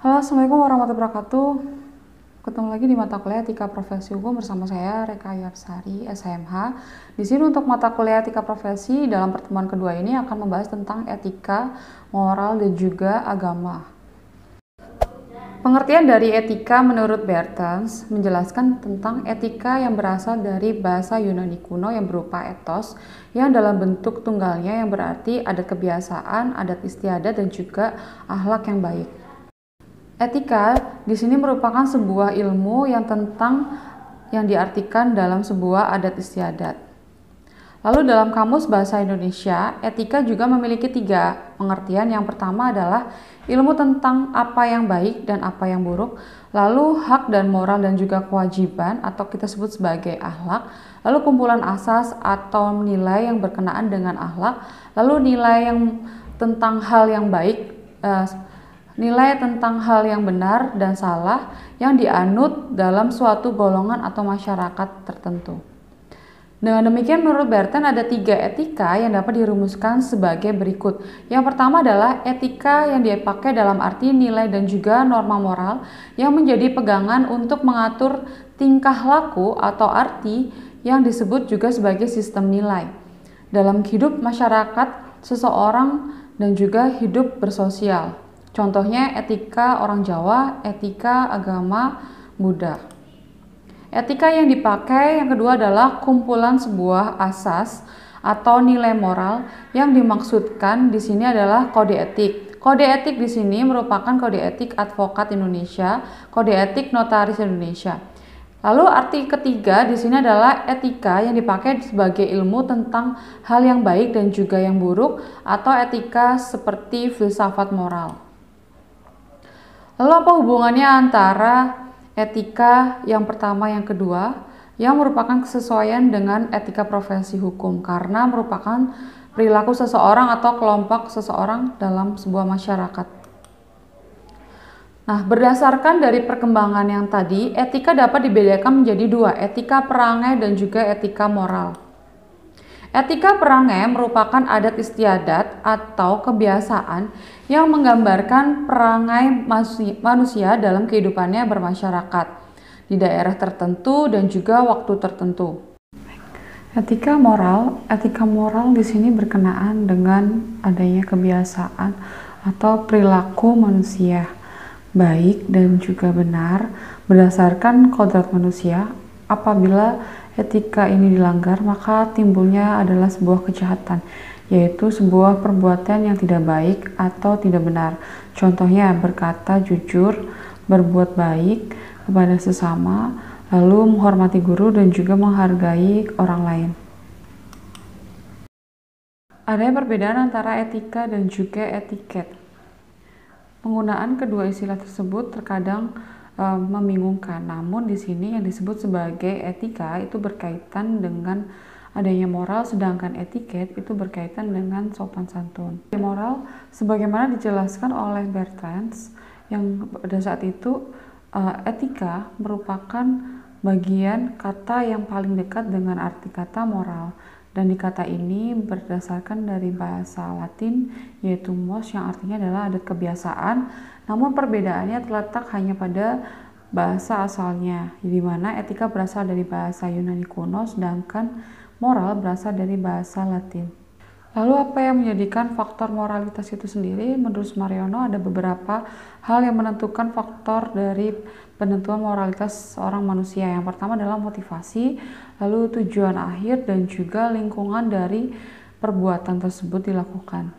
Halo, Assalamualaikum warahmatullahi wabarakatuh. Ketemu lagi di mata kuliah Etika Profesi Hukum bersama saya Reka Yapsari, SHMH. Di sini untuk mata kuliah Etika Profesi dalam pertemuan kedua ini akan membahas tentang etika, moral, dan juga agama. Pengertian dari etika menurut Bertens menjelaskan tentang etika yang berasal dari bahasa Yunani kuno yang berupa ethos yang dalam bentuk tunggalnya yang berarti adat kebiasaan, adat istiadat, dan juga akhlak yang baik. Etika di sini merupakan sebuah ilmu yang diartikan dalam sebuah adat istiadat. Lalu dalam Kamus Bahasa Indonesia, etika juga memiliki 3 pengertian. Yang pertama adalah ilmu tentang apa yang baik dan apa yang buruk, lalu hak dan moral dan juga kewajiban atau kita sebut sebagai akhlak, lalu kumpulan asas atau nilai yang berkenaan dengan akhlak, lalu nilai yang tentang hal yang baik, nilai tentang hal yang benar dan salah yang dianut dalam suatu golongan atau masyarakat tertentu. Dengan demikian, menurut Bertens ada 3 etika yang dapat dirumuskan sebagai berikut. Yang pertama adalah etika yang dipakai dalam arti nilai dan juga norma moral yang menjadi pegangan untuk mengatur tingkah laku atau arti yang disebut juga sebagai sistem nilai dalam hidup masyarakat seseorang dan juga hidup bersosial. Contohnya etika orang Jawa, etika agama Buddha. Etika yang dipakai yang kedua adalah kumpulan sebuah asas atau nilai moral yang dimaksudkan di sini adalah kode etik. Kode etik di sini merupakan kode etik advokat Indonesia, kode etik notaris Indonesia. Lalu arti ketiga di sini adalah etika yang dipakai sebagai ilmu tentang hal yang baik dan juga yang buruk atau etika seperti filsafat moral. Lalu apa hubungannya antara etika yang pertama yang kedua yang merupakan kesesuaian dengan etika profesi hukum karena merupakan perilaku seseorang atau kelompok seseorang dalam sebuah masyarakat. Nah, berdasarkan dari perkembangan yang tadi, etika dapat dibedakan menjadi 2, etika perangai dan juga etika moral. Etika perangai merupakan adat istiadat atau kebiasaan yang menggambarkan perangai manusia dalam kehidupannya bermasyarakat di daerah tertentu dan juga waktu tertentu. Etika moral di sini berkenaan dengan adanya kebiasaan atau perilaku manusia baik dan juga benar berdasarkan kodrat manusia. Apabila etika ini dilanggar, maka timbulnya adalah sebuah kejahatan, yaitu sebuah perbuatan yang tidak baik atau tidak benar. Contohnya berkata jujur, berbuat baik kepada sesama, lalu menghormati guru dan juga menghargai orang lain. Ada perbedaan antara etika dan juga etiket. Penggunaan kedua istilah tersebut terkadang membingungkan. Namun di sini yang disebut sebagai etika itu berkaitan dengan adanya moral, sedangkan etiket itu berkaitan dengan sopan santun. Moral sebagaimana dijelaskan oleh Bertens yang pada saat itu etika merupakan bagian kata yang paling dekat dengan arti kata moral. Dan di kata ini berdasarkan dari bahasa Latin yaitu mos yang artinya adalah adat kebiasaan, namun perbedaannya terletak hanya pada bahasa asalnya, di mana etika berasal dari bahasa Yunani kuno sedangkan moral berasal dari bahasa Latin. Lalu apa yang menjadikan faktor moralitas itu sendiri? Menurut Sumaryono ada beberapa hal yang menentukan faktor dari penentuan moralitas seorang manusia. Yang pertama adalah motivasi, lalu tujuan akhir dan juga lingkungan dari perbuatan tersebut dilakukan.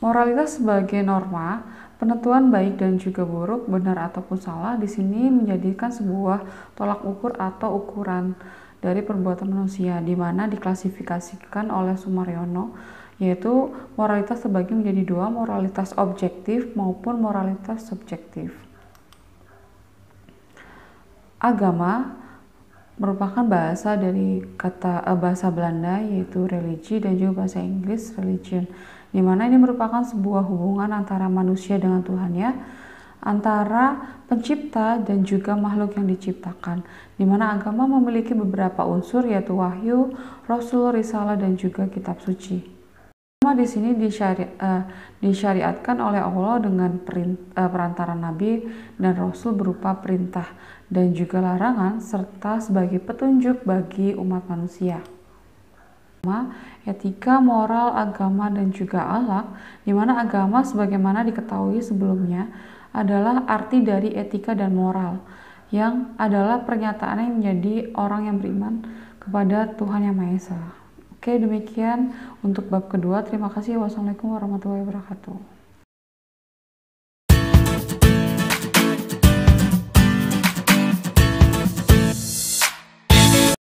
Moralitas sebagai norma, penentuan baik dan juga buruk, benar ataupun salah di sini menjadikan sebuah tolak ukur atau ukuran dari perbuatan manusia, di mana diklasifikasikan oleh Sumaryono, yaitu moralitas terbagi menjadi 2, moralitas objektif maupun moralitas subjektif. Agama merupakan bahasa dari bahasa Belanda yaitu religi dan juga bahasa Inggris religion, di mana ini merupakan sebuah hubungan antara manusia dengan Tuhannya, antara pencipta dan juga makhluk yang diciptakan, di mana agama memiliki beberapa unsur yaitu wahyu, rasul, risalah dan juga kitab suci. Agama di sini disyariatkan oleh Allah dengan perantara nabi dan rasul berupa perintah dan juga larangan serta sebagai petunjuk bagi umat manusia. Etika, moral, agama, dan juga akhlak, di mana agama sebagaimana diketahui sebelumnya adalah arti dari etika dan moral, yang adalah pernyataan yang menjadi orang yang beriman kepada Tuhan Yang Maha Esa. Oke, demikian untuk bab kedua. Terima kasih. Wassalamualaikum warahmatullahi wabarakatuh.